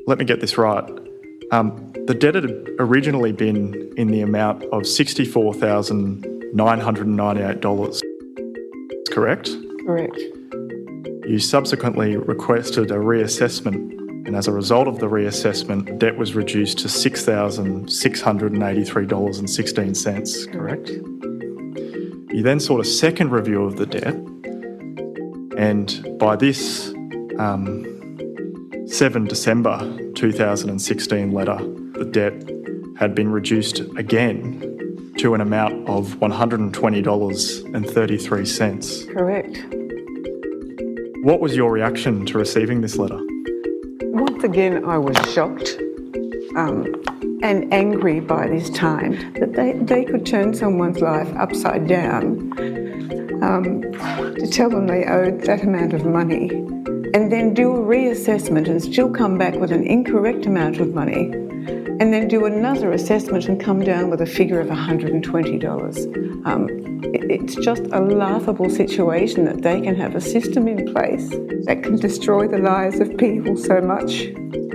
let me get this right. The debt had originally been in the amount of $64,998, correct? Correct. You subsequently requested a reassessment, and as a result of the reassessment, debt was reduced to $6,683.16, correct? You then sought a second review of the debt, and by this 7 December 2016 letter, the debt had been reduced again to an amount of $120.33. Correct. What was your reaction to receiving this letter? Once again, I was shocked and angry by this time that they could turn someone's life upside down to tell them they owed that amount of money and then do a reassessment and still come back with an incorrect amount of money and then do another assessment and come down with a figure of $120. It's just a laughable situation that they can have a system in place that can destroy the lives of people so much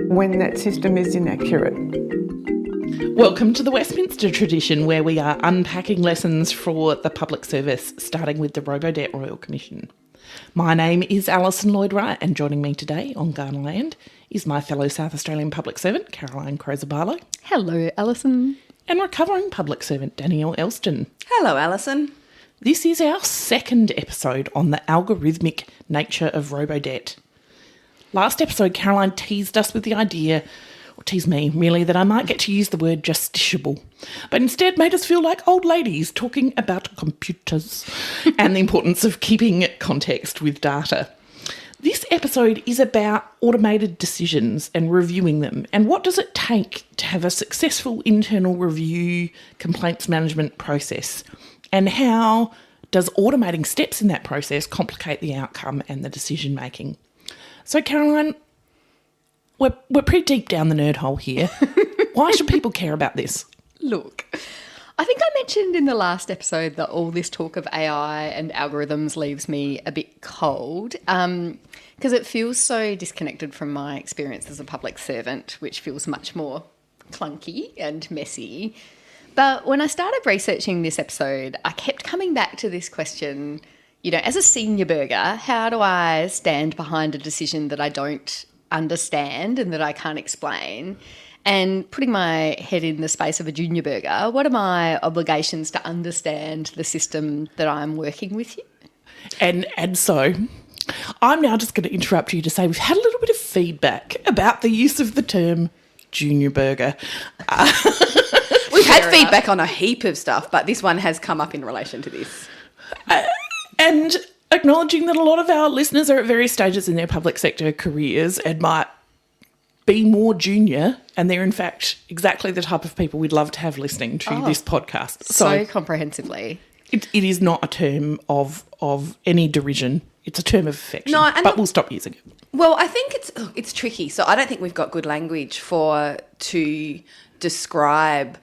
when that system is inaccurate. Welcome to the Westminster tradition, where we are unpacking lessons for the public service, starting with the Robodebt Royal Commission. My name is Alison Lloyd-Wright, and joining me today on Kaurna land is my fellow South Australian public servant, Caroline Crozer-Barlow. Hello, Alison. And recovering public servant, Danielle Elston. Hello, Alison. This is our second episode on the algorithmic nature of Robodebt. Last episode, Caroline teased us with the idea, or teased me really, that I might get to use the word justiciable, but instead made us feel like old ladies talking about computers and the importance of keeping context with data. This episode is about automated decisions and reviewing them, and what does it take to have a successful internal review complaints management process, and how does automating steps in that process complicate the outcome and the decision making. So Caroline, we're pretty deep down the nerd hole here. Why should people care about this? Look, I think I mentioned in the last episode that all this talk of AI and algorithms leaves me a bit cold because it feels so disconnected from my experience as a public servant, which feels much more clunky and messy. But when I started researching this episode, I kept coming back to this question, as a senior burger, how do I stand behind a decision that I don't understand and that I can't explain? And putting my head in the space of a junior burger, what are my obligations to understand the system that I'm working with you? And so I'm now just going to interrupt you to say we've had a little bit of feedback about the use of the term junior burger. We've had feedback on a heap of stuff, but this one has come up in relation to this. And acknowledging that a lot of our listeners are at various stages in their public sector careers and might be more junior, and they're in fact exactly the type of people we'd love to have listening to this podcast. So comprehensively. It is not a term of any derision. It's a term of affection, but we'll stop using it. Well, I think it's tricky. So I don't think we've got good language to describe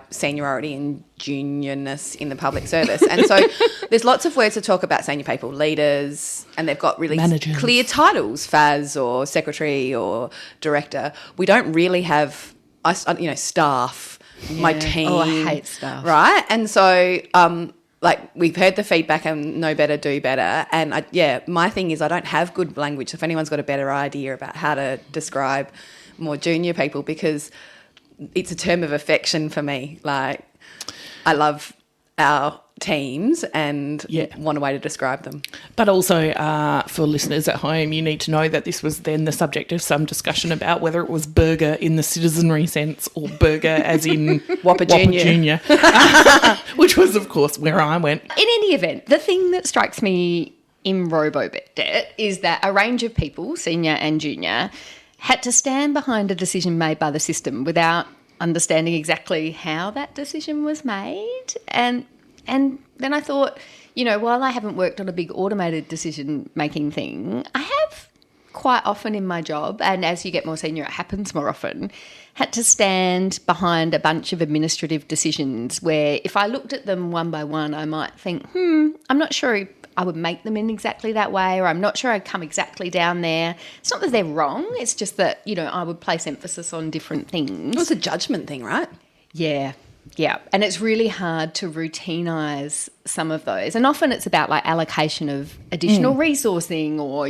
seniority and juniorness in the public service. And so there's lots of words to talk about senior people, leaders, and they've got really managers, clear titles, FAS or secretary or director. We don't really have, staff, my team. Oh, I hate staff. Right? And so, we've heard the feedback and know better, do better. And, my thing is I don't have good language. If anyone's got a better idea about how to describe more junior people, because it's a term of affection for me. Like, I love our teams and want a way to describe them. But also for listeners at home, you need to know that this was then the subject of some discussion about whether it was burger in the citizenry sense or burger as in Whopper Junior. Which was, of course, where I went. In any event, the thing that strikes me in Robodebt is that a range of people, senior and junior, had to stand behind a decision made by the system without understanding exactly how that decision was made. And then I thought, while I haven't worked on a big automated decision-making thing, I have quite often in my job, and as you get more senior it happens more often, had to stand behind a bunch of administrative decisions where if I looked at them one by one I might think, I'm not sure I would make them in exactly that way, or I'm not sure I'd come exactly down there. It's not that they're wrong. It's just that, I would place emphasis on different things. It's a judgment thing, right? Yeah. Yeah, and it's really hard to routinise some of those. And often it's about like allocation of additional resourcing or,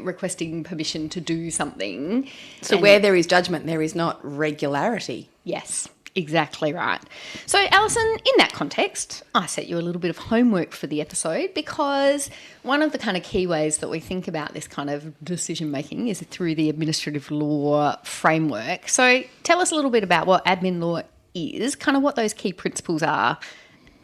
requesting permission to do something. So where there is judgment, there is not regularity. Yes, exactly right. So, Alison, in that context, I set you a little bit of homework for the episode because one of the kind of key ways that we think about this kind of decision-making is through the administrative law framework. So tell us a little bit about what admin law is, kind of what those key principles are,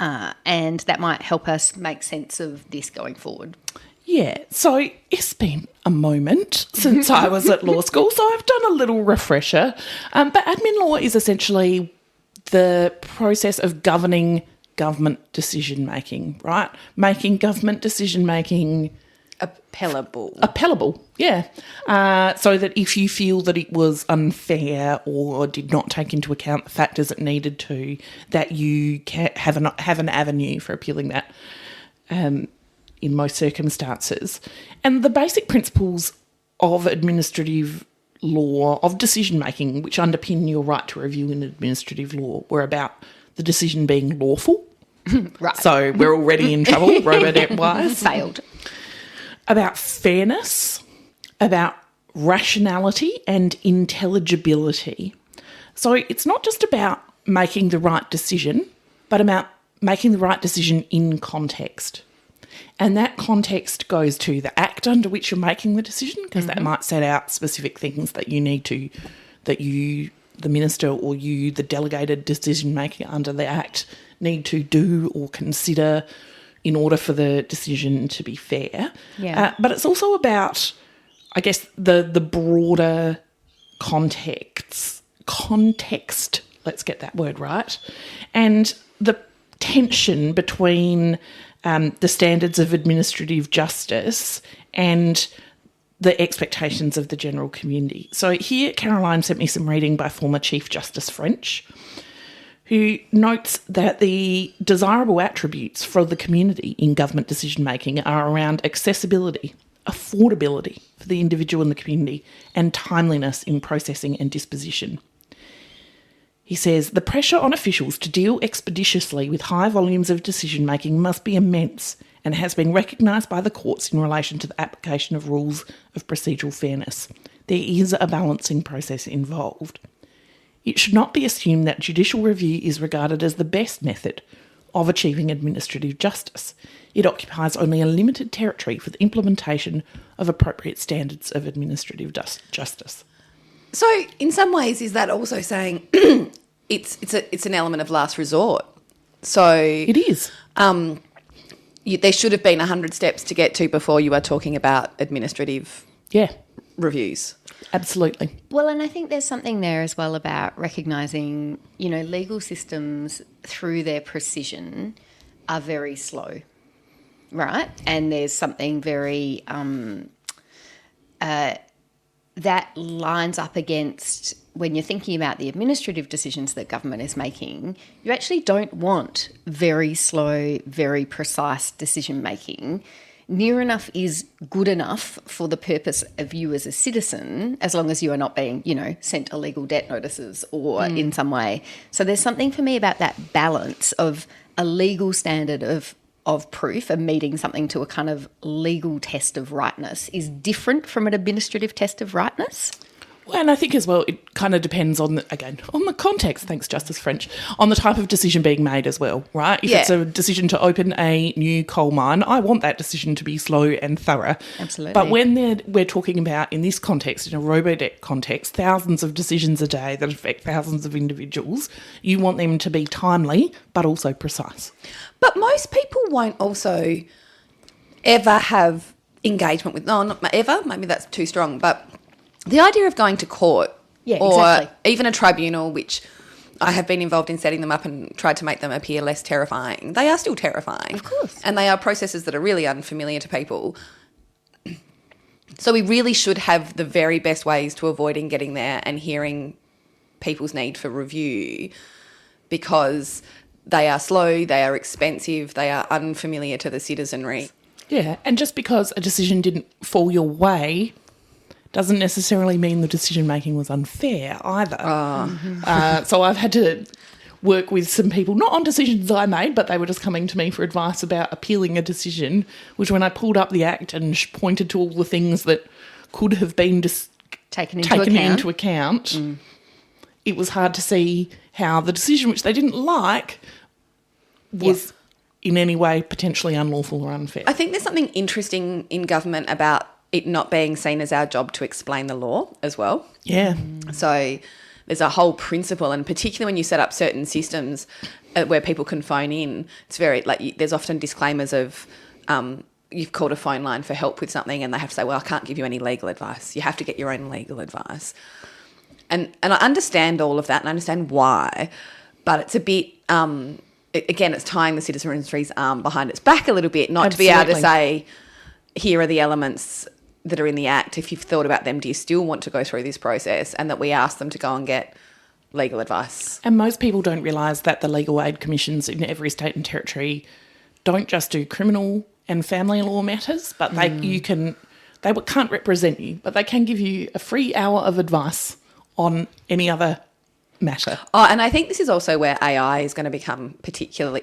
and that might help us make sense of this going forward. Yeah, so it's been a moment since I was at law school, so I've done a little refresher. But admin law is essentially the process of governing government decision-making, right? Making government decision-making appellable, yeah. So that if you feel that it was unfair or did not take into account the factors it needed to, that you can have an avenue for appealing that in most circumstances. And the basic principles of administrative law, of decision-making, which underpin your right to review in administrative law, were about the decision being lawful. Right. So we're already in trouble, Robodebt-wise. Failed. About fairness, about rationality and intelligibility. So it's not just about making the right decision, but about making the right decision in context. And that context goes to the act under which you're making the decision, because that might set out specific things that you need to, that you, the minister, or you, the delegated decision maker under the act, need to do or consider in order for the decision to be fair. Yeah. But it's also about, I guess, the broader context, let's get that word right, and the tension between the standards of administrative justice and the expectations of the general community. So here, Caroline sent me some reading by former Chief Justice French, who notes that the desirable attributes for the community in government decision-making are around accessibility, affordability for the individual and the community, and timeliness in processing and disposition. He says, the pressure on officials to deal expeditiously with high volumes of decision-making must be immense and has been recognised by the courts in relation to the application of rules of procedural fairness. There is a balancing process involved. It should not be assumed that judicial review is regarded as the best method of achieving administrative justice. It occupies only a limited territory for the implementation of appropriate standards of administrative justice. So, in some ways, is that also saying it's an element of last resort? So It is. There should have been 100 steps to get to before you are talking about administrative reviews. Absolutely. Well, and I think there's something there as well about recognising, legal systems through their precision are very slow, right? And there's something very that lines up against when you're thinking about the administrative decisions that government is making, you actually don't want very slow, very precise decision making. Near enough is good enough for the purpose of you as a citizen, as long as you are not being, sent illegal debt notices or in some way. So there's something for me about that balance of a legal standard of proof and meeting something to a kind of legal test of rightness is different from an administrative test of rightness. Well, and I think as well, it kind of depends on the context, thanks Justice French, on the type of decision being made as well, right? If it's a decision to open a new coal mine, I want that decision to be slow and thorough. Absolutely. But when we're talking about, in this context, in a Robodebt context, thousands of decisions a day that affect thousands of individuals, you want them to be timely but also precise. But most people won't also ever have engagement with, no, not ever, maybe that's too strong, but the idea of going to court or even a tribunal, which I have been involved in setting them up and tried to make them appear less terrifying, they are still terrifying. Of course. And they are processes that are really unfamiliar to people. So we really should have the very best ways to avoiding getting there and hearing people's need for review, because they are slow, they are expensive, they are unfamiliar to the citizenry. Yeah, and just because a decision didn't fall your way doesn't necessarily mean the decision making was unfair either. So I've had to work with some people, not on decisions I made, but they were just coming to me for advice about appealing a decision, which when I pulled up the Act and pointed to all the things that could have been Taken into account, it was hard to see how the decision, which they didn't like, was in any way potentially unlawful or unfair. I think there's something interesting in government about it not being seen as our job to explain the law as well. Yeah. So there's a whole principle, and particularly when you set up certain systems where people can phone in, it's very, like, there's often disclaimers of you've called a phone line for help with something and they have to say, well, I can't give you any legal advice. You have to get your own legal advice. And I understand all of that and I understand why, but it's a bit, again, it's tying the citizenry's arm behind its back a little bit, not Absolutely. to be able to say, here are the elements that are in the Act. If you've thought about them, do you still want to go through this process? And that we ask them to go and get legal advice. And most people don't realise that the legal aid commissions in every state and territory don't just do criminal and family law matters, but they can't represent you, but they can give you a free hour of advice on any other matter. Oh, and I think this is also where AI is going to become particularly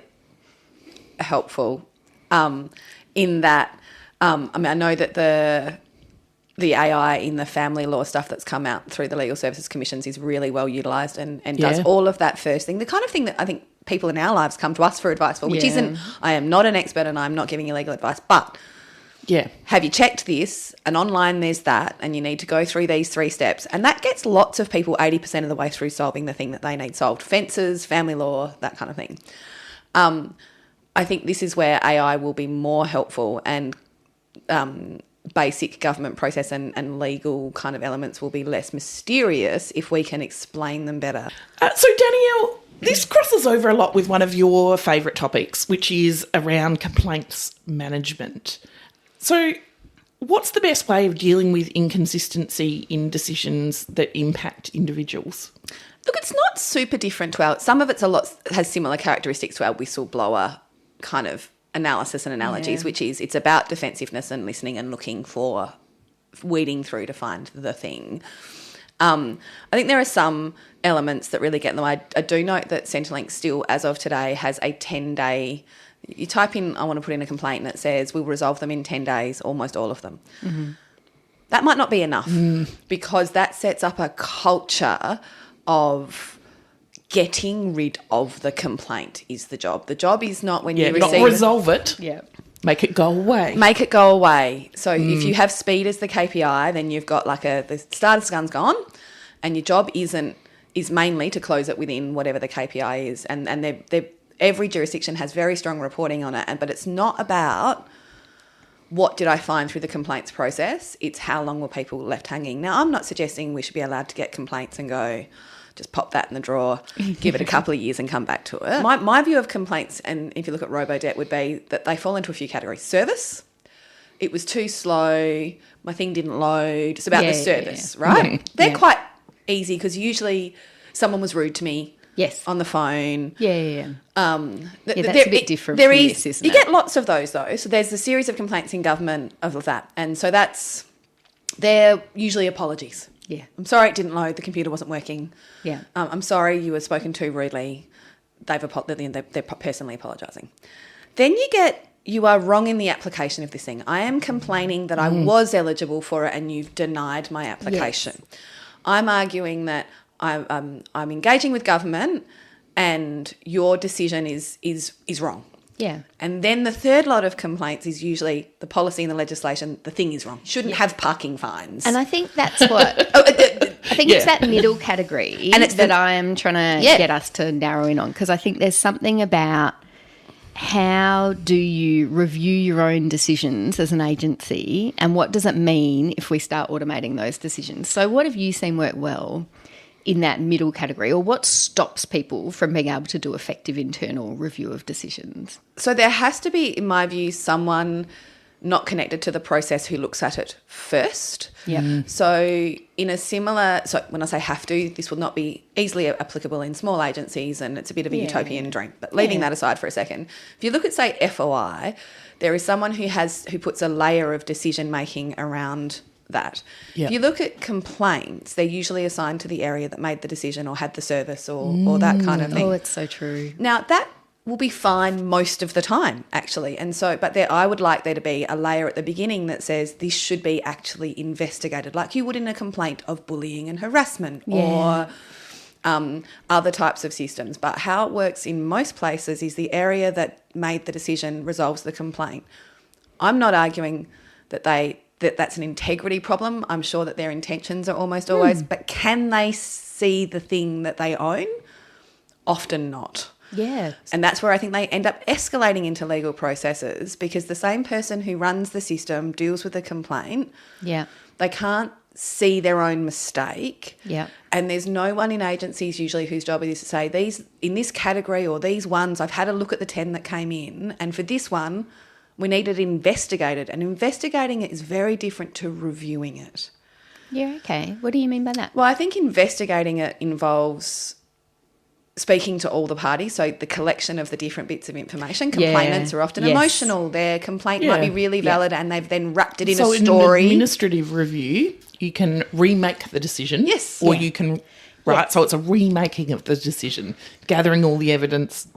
helpful in that, I know that the AI in the family law stuff that's come out through the Legal Services Commissions is really well utilised and does all of that first thing, the kind of thing that I think people in our lives come to us for advice for, which isn't, I am not an expert and I'm not giving you legal advice, but have you checked this? And online there's that, and you need to go through these 3 steps. And that gets lots of people 80% of the way through solving the thing that they need solved. Fences, family law, that kind of thing. I think this is where AI will be more helpful, and basic government process and legal kind of elements will be less mysterious if we can explain them better. So Danielle, this crosses over a lot with one of your favourite topics, which is around complaints management. So what's the best way of dealing with inconsistency in decisions that impact individuals? Look, it's not super different to our, some of it's has similar characteristics to our whistleblower kind of analysis and analogies, which is it's about defensiveness and listening and looking for, weeding through to find the thing. I think there are some elements that really get in the way. I do note that Centrelink still, as of today, has a 10-day... You type in, I want to put in a complaint, and it says, we'll resolve them in 10 days, almost all of them. Mm-hmm. That might not be enough because that sets up a culture of getting rid of the complaint is the job. The job is not when you receive... not resolve it. Yeah. Make it go away. Make it go away. So if you have speed as the KPI, then you've got like the starter's gun's gone, and your job is mainly to close it within whatever the KPI is. And every jurisdiction has very strong reporting on it, but it's not about what did I find through the complaints process. It's how long were people left hanging. Now, I'm not suggesting we should be allowed to get complaints and go, just pop that in the drawer, give it a couple of years and come back to it. My view of complaints, and if you look at Robodebt, would be that they fall into a few categories. Service, it was too slow, my thing didn't load. It's about the service, right? They're quite easy because usually someone was rude to me on the phone. That's a bit different from this, isn't it? You get lots of those, though. So there's a series of complaints in government of that. And so they're usually apologies. Yeah. I'm sorry it didn't load, the computer wasn't working. Yeah. I'm sorry you were spoken to rudely. They're personally apologising. Then you are wrong in the application of this thing. I am complaining that I was eligible for it and you've denied my application. Yes. I'm arguing that I'm engaging with government and your decision is wrong. Yeah. And then the third lot of complaints is usually the policy and the legislation, the thing is wrong. Shouldn't have parking fines. And I think that's what... I think it's that middle category and it's that I'm trying to get us to narrow in on, because I think there's something about how do you review your own decisions as an agency and what does it mean if we start automating those decisions? So what have you seen work well in that middle category, or what stops people from being able to do effective internal review of decisions? So there has to be, in my view, someone not connected to the process who looks at it first. Yeah. So in a similar, so when I say have to, this will not be easily applicable in small agencies, and it's a bit of a utopian dream. But leaving that aside for a second, if you look at, say, FOI, there is someone who puts a layer of decision making around that. Yep. If you look at complaints, they're usually assigned to the area that made the decision or had the service or that kind of thing. Oh, it's so true. Now, that will be fine most of the time, actually. And so, but I would like there to be a layer at the beginning that says this should be actually investigated, like you would in a complaint of bullying and harassment or other types of systems. But how it works in most places is the area that made the decision resolves the complaint. I'm not arguing that that's an integrity problem. I'm sure that their intentions are almost always, but can they see the thing that they own? Often not. Yeah. And that's where I think they end up escalating into legal processes, because the same person who runs the system deals with a complaint. Yeah. They can't see their own mistake. Yeah. And there's no one in agencies usually whose job it is to say, these in this category or these ones, I've had a look at the 10 that came in, and for this one, we need it investigated. And investigating it is very different to reviewing it. Yeah, okay. What do you mean by that? Well, I think investigating it involves speaking to all the parties, so the collection of the different bits of information. Complainants are often emotional. Their complaint might be really valid, and they've then wrapped it in a story. So in an administrative review, you can remake the decision. Yes. Or you can, so it's a remaking of the decision, gathering all the evidence,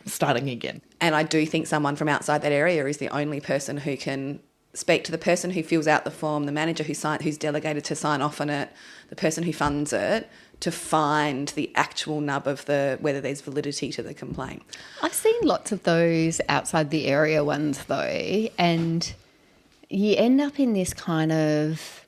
starting again. And I do think someone from outside that area is the only person who can speak to the person who fills out the form, the manager who's delegated to sign off on it, the person who funds it, to find the actual nub of whether there's validity to the complaint. I've seen lots of those outside the area ones though, and you end up in this kind of,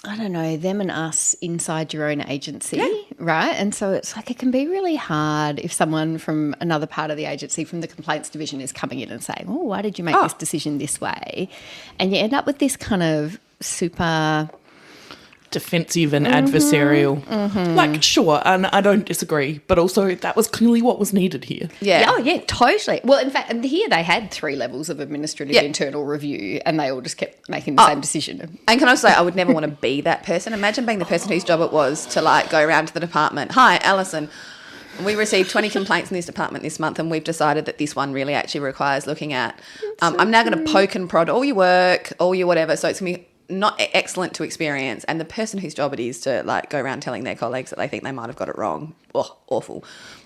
I don't know, them and us inside your own agency, right? And so it's like it can be really hard if someone from another part of the agency, from the complaints division, is coming in and saying, oh, why did you make this decision this way? And you end up with this kind of super defensive and adversarial. Like, sure, and I don't disagree, but also that was clearly what was needed here. Yeah. Oh, yeah, totally. Well, in fact, here they had 3 levels of administrative internal review, and they all just kept making the same decision. And can I say, I would never want to be that person. Imagine being the person whose job it was to, like, go around to the department. Hi, Alison. We received 20 complaints in this department this month, and we've decided that this one really actually requires looking at. I'm now going to poke and prod all your work, all your whatever, so it's going to be not excellent to experience, and the person whose job it is to, like, go around telling their colleagues that they think they might have got it wrong. Oh, awful.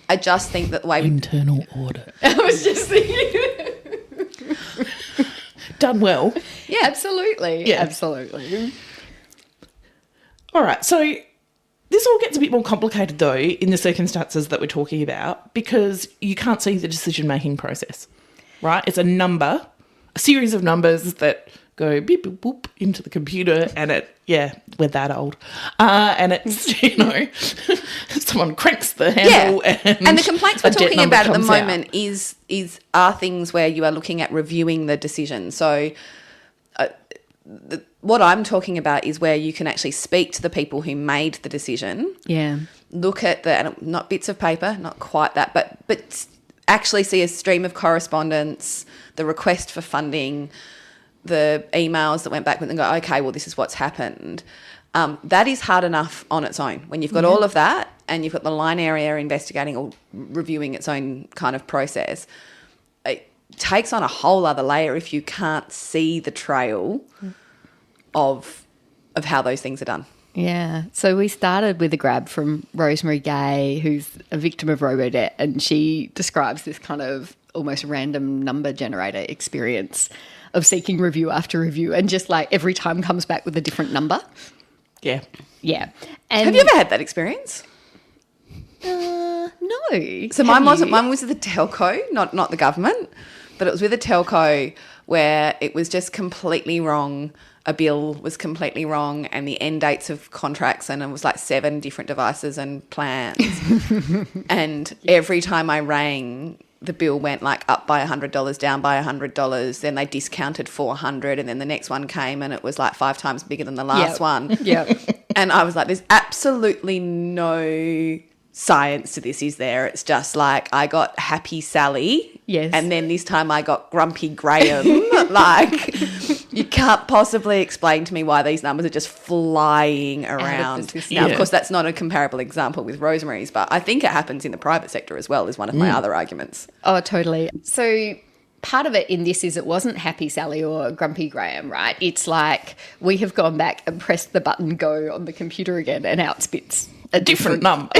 I just think that the way internal audit. I was just thinking. Done well. Yeah, absolutely. Yeah. Absolutely. All right, so this all gets a bit more complicated, though, in the circumstances that we're talking about, because you can't see the decision-making process, right? It's a series of numbers that go beep, boop, boop into the computer, and we're that old. And it's, someone cranks the handle and the complaints we're talking about at the moment are things where you are looking at reviewing the decision. So what I'm talking about is where you can actually speak to the people who made the decision. Yeah. Look at not bits of paper, not quite that, but actually see a stream of correspondence, the request for funding, the emails that went back with and go, okay, well, this is what's happened. That is hard enough on its own. When you've got all of that and you've got the line area investigating or reviewing its own kind of process, it takes on a whole other layer if you can't see the trail of how those things are done. Yeah. So we started with a grab from Rosemary Gay, who's a victim of Robodebt, and she describes this kind of almost random number generator experience of seeking review after review, and just like every time comes back with a different number. Yeah. Yeah. And have you ever had that experience? No. So mine wasn't. Mine was with the telco, not the government, but it was with a telco where it was just completely wrong. A bill was completely wrong, and the end dates of contracts, and it was like 7 different devices and plans. And every time I rang, the bill went like up by $100, down by $100. Then they discounted $400, and then the next one came and it was like 5 times bigger than the last one. Yeah. And I was like, there's absolutely no science to this, is there? It's just like I got Happy Sally Yes. And then this time I got Grumpy Graham. Like, you can't possibly explain to me why these numbers are just flying around. system. Now, Yeah. of course, that's not a comparable example with Rosemary's, but I think it happens in the private sector as well, is one of my other arguments. Oh, totally. So part of it in this is it wasn't Happy Sally or Grumpy Graham, right? It's like we have gone back and pressed the button go on the computer again and out spits a Different number.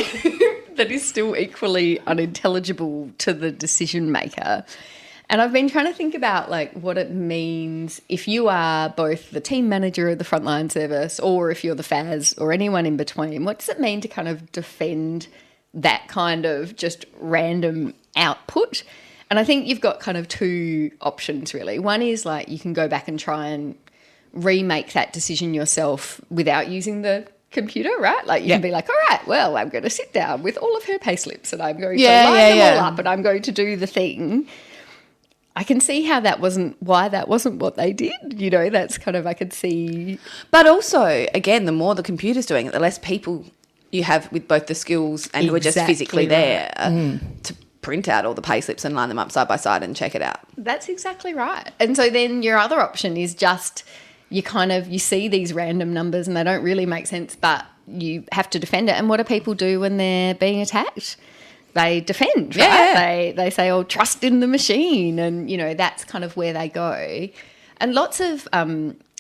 that is still equally unintelligible to the decision maker. And I've been trying to think about like what it means if you are both the team manager of the frontline service or if you're the FAS or anyone in between. What does it mean to kind of defend that kind of just random output? And I think you've got kind of two options really. One is like you can go back and try and remake that decision yourself without using the computer, right? Like you can be like, all right, well, I'm going to sit down with all of her payslips and I'm going to line them all up and I'm going to do the thing. I can see how why that wasn't what they did. You know, that's kind of, I could see. But also, again, the more the computer's doing it, the less people you have with both the skills and who are just Exactly physically right. there to print out all the payslips and line them up side by side and check it out. That's exactly right. And so then your other option is just you see these random numbers and they don't really make sense, but you have to defend it. And what do people do when they're being attacked? They defend, right? Yeah. They say, oh, trust in the machine. And, you know, that's kind of where they go. And lots of,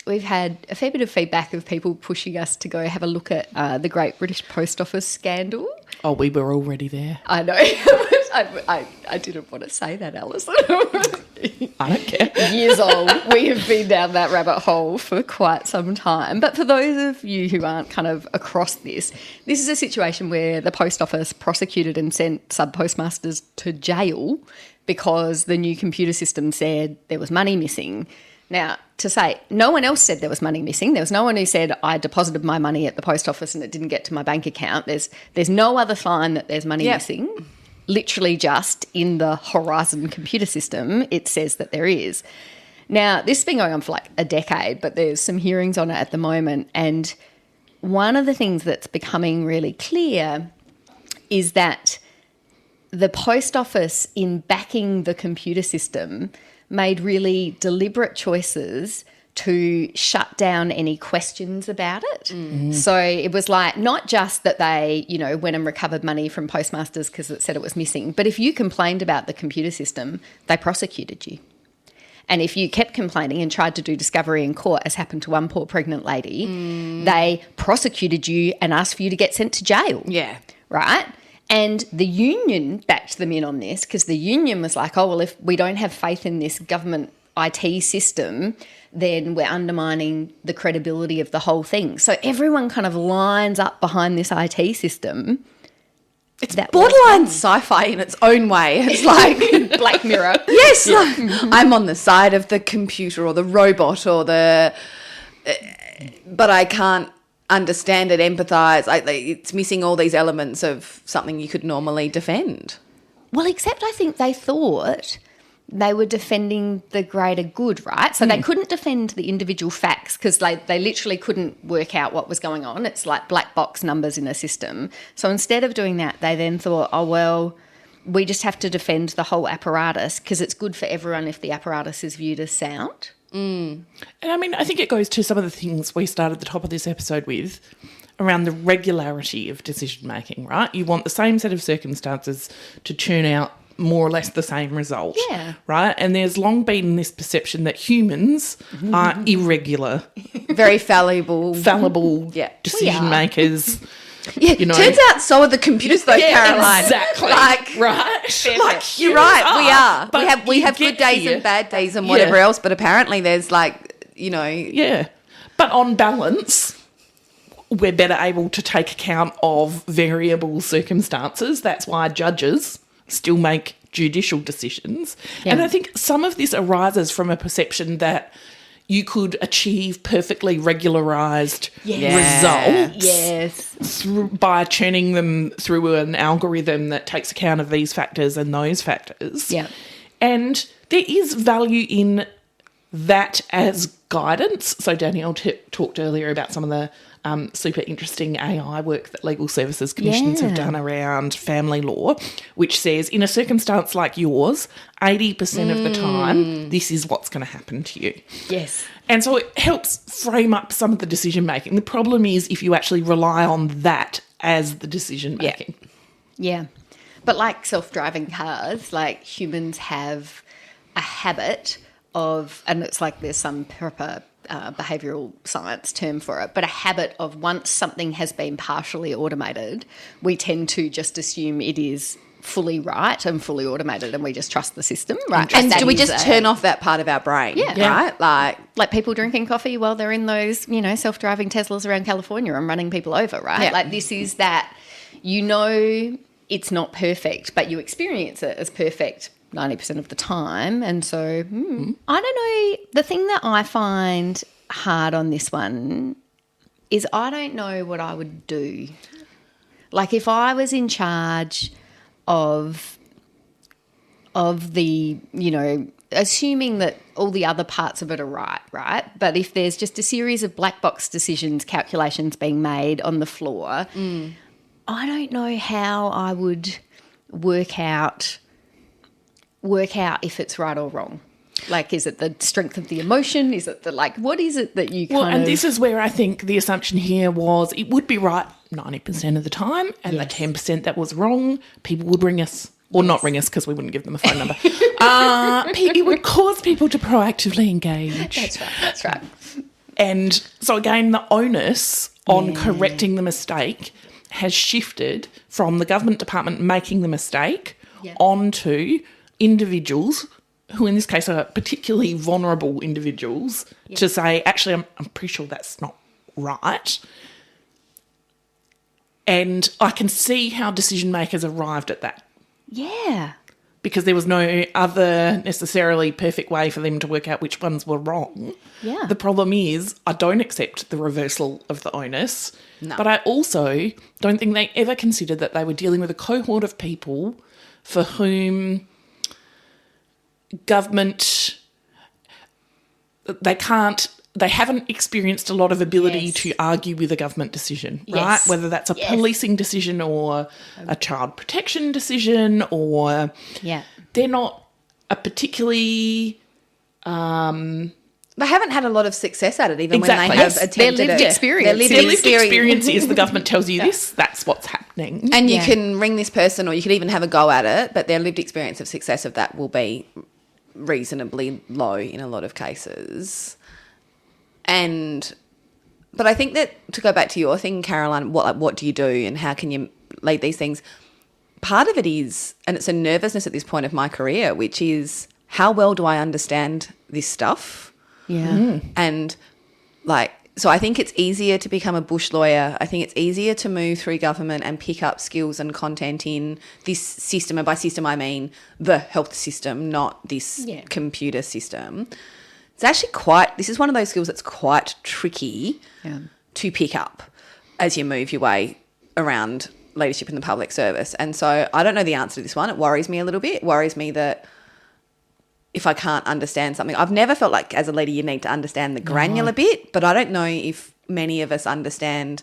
we've had a fair bit of feedback of people pushing us to go have a look at the Great British Post Office scandal. Oh, we were already there. I know. I didn't want to say that, Alison. I don't care. Years old. We have been down that rabbit hole for quite some time. But for those of you who aren't kind of across this is a situation where the post office prosecuted and sent sub-postmasters to jail because the new computer system said there was money missing. Now, to say no one else said there was money missing. There was no one who said I deposited my money at the post office and it didn't get to my bank account. There's no other sign that there's money missing. Literally just in the Horizon computer system, it says that there is. Now, this has been going on for like a decade, but there's some hearings on it at the moment. And one of the things that's becoming really clear is that the post office, in backing the computer system, made really deliberate choices to shut down any questions about it. So it was like not just that they, you know, went and recovered money from postmasters because it said it was missing, but if you complained about the computer system, they prosecuted you. And if you kept complaining and tried to do discovery in court, as happened to one poor pregnant lady, they prosecuted you and asked for you to get sent to jail. Yeah. Right? And the union backed them in on this because the union was like, oh, well, if we don't have faith in this government IT system, then we're undermining the credibility of the whole thing. So everyone kind of lines up behind this IT system. It's borderline sci-fi in its own way. It's like Black Mirror. yes, like, I'm on the side of the computer or the robot or the, but I can't understand it, empathise. It's missing all these elements of something you could normally defend. Well, except I think they thought they were defending the greater good, right? So they couldn't defend the individual facts because they literally couldn't work out what was going on. It's like black box numbers in a system. So instead of doing that, they then thought, oh, well, we just have to defend the whole apparatus because it's good for everyone if the apparatus is viewed as sound. And I mean, I think it goes to some of the things we started at the top of this episode with around the regularity of decision making, right? You want the same set of circumstances to churn out more or less the same result. Yeah. Right? And there's long been this perception that humans are irregular, Very fallible. decision makers. Yeah, you know. turns out so are the computers though, Caroline. Exactly. Like, right? like you're right, we are. But We you have get good days here. and bad days and whatever else, but apparently there's like, you know, Yeah. But on balance, we're better able to take account of variable circumstances. That's why judges still make judicial decisions. Yeah. And I think some of this arises from a perception that you could achieve perfectly regularised results Yes. by churning them through an algorithm that takes account of these factors and those factors. Yeah. And there is value in that as guidance. So Danielle talked earlier about some of the super interesting AI work that legal services commissions have done around family law, which says in a circumstance like yours, 80% of the time, this is what's going to happen to you. Yes. And so it helps frame up some of the decision making. The problem is if you actually rely on that as the decision making. Yeah. But like self-driving cars, like humans have a habit of, and it's like there's some proper behavioural science term for it, but a habit of once something has been partially automated, we tend to just assume it is fully right and fully automated, and we just trust the system, right? And do we just turn off that part of our brain? Yeah. Right? Like people drinking coffee while they're in those, self-driving Teslas around California and running people over, right? Yeah. Like this is that, it's not perfect, but you experience it as perfect 90% of the time. And so, I don't know. The thing that I find hard on this one is I don't know what I would do. Like if I was in charge of the, assuming that all the other parts of it are right? But if there's just a series of black box decisions, calculations being made on the floor, I don't know how I would work out if it's right or wrong. Like, is it the strength of the emotion? Is it what is it that you and this is where I think the assumption here was it would be right 90% of the time, and the 10% that was wrong, people would ring us. Or not ring us because we wouldn't give them a phone number. It would cause people to proactively engage. That's right. And so, again, the onus on correcting the mistake has shifted from the government department making the mistake onto individuals who in this case are particularly vulnerable individuals to say, actually, I'm pretty sure that's not right. And I can see how decision makers arrived at that. Yeah. Because there was no other necessarily perfect way for them to work out which ones were wrong. Yeah. The problem is I don't accept the reversal of the onus, No. but I also don't think they ever considered that they were dealing with a cohort of people for whom government, they haven't experienced a lot of ability to argue with a government decision, right? Yes. Whether that's a policing decision or a child protection decision, or they're not a particularly... They haven't had a lot of success at it, even when Exactly. they have Yes, attempted their lived it. experience. Their lived Their lived experience. experience is the government tells you this, that's what's happening. And you can ring this person, or you could even have a go at it, but their lived experience of success of that will be reasonably low in a lot of cases. But I think that, to go back to your thing, Caroline, what do you do and how can you lead these things? Part of it is, and it's a nervousness at this point of my career, which is how well do I understand this stuff? Yeah. And so I think it's easier to become a bush lawyer. I think it's easier to move through government and pick up skills and content in this system. And by system, I mean the health system, not this computer system. It's actually this is one of those skills that's quite tricky to pick up as you move your way around leadership in the public service. And so I don't know the answer to this one. It worries me a little bit. It worries me that if I can't understand something, I've never felt like as a leader you need to understand the granular bit, but I don't know if many of us understand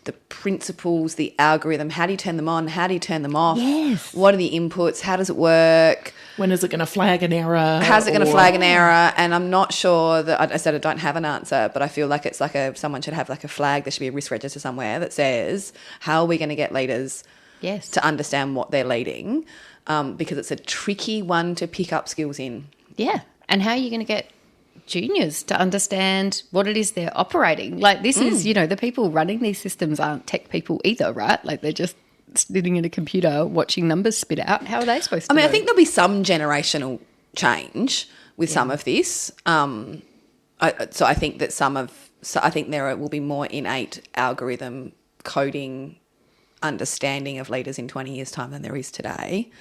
the principles, the algorithm. How do you turn them on? How do you turn them off? Yes. What are the inputs? How does it work? When is it going to flag an error? How's it going to flag an error? And I'm not sure that I said I don't have an answer, but I feel like it's like someone should have like a flag. There should be a risk register somewhere that says, how are we going to get leaders to understand what they're leading? Because it's a tricky one to pick up skills in. Yeah. And how are you going to get juniors to understand what it is they're operating? Like this is, the people running these systems aren't tech people either, right? Like they're just sitting in a computer watching numbers spit out. How are they supposed to I know? think there'll be some generational change with some of this. So I think that I think there will be more innate algorithm coding understanding of leaders in 20 years' time than there is today.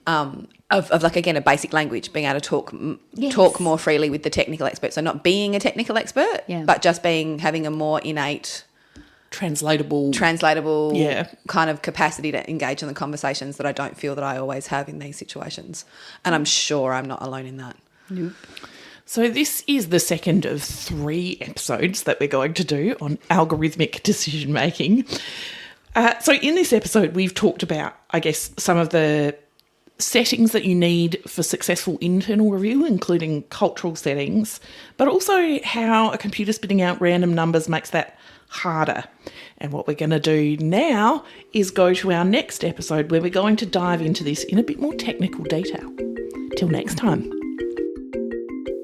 Of like, again, a basic language, being able to talk more freely with the technical experts. So not being a technical expert, but just having a more innate translatable kind of capacity to engage in the conversations that I don't feel that I always have in these situations. And I'm sure I'm not alone in that. Nope. So this is the second of 3 episodes that we're going to do on algorithmic decision making. So in this episode, we've talked about, I guess, some of the settings that you need for successful internal review, including cultural settings, but also how a computer spitting out random numbers makes that harder. And what we're going to do now is go to our next episode where we're going to dive into this in a bit more technical detail. Till next time.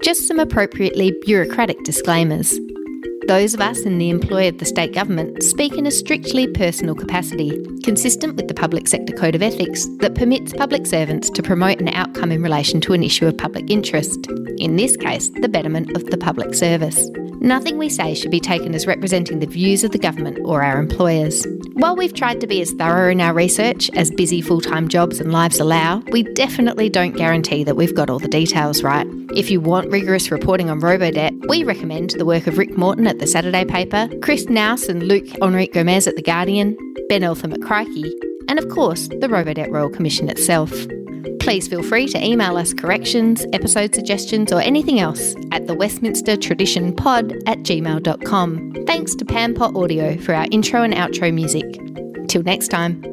Just some appropriately bureaucratic disclaimers. Those of us in the employ of the state government speak in a strictly personal capacity, consistent with the Public Sector Code of Ethics that permits public servants to promote an outcome in relation to an issue of public interest, in this case, the betterment of the public service. Nothing we say should be taken as representing the views of the government or our employers. While we've tried to be as thorough in our research as busy full-time jobs and lives allow, we definitely don't guarantee that we've got all the details right. If you want rigorous reporting on Robodebt, we recommend the work of Rick Morton at the Saturday paper, Chris Nouse and Luc Henrique Gomez at the Guardian, Ben Eltham at Crikey, and of course, the Robodebt Royal Commission itself. Please feel free to email us corrections, episode suggestions or anything else at thewestminstertraditionpod@gmail.com. Thanks to Pampot Audio for our intro and outro music. Till next time.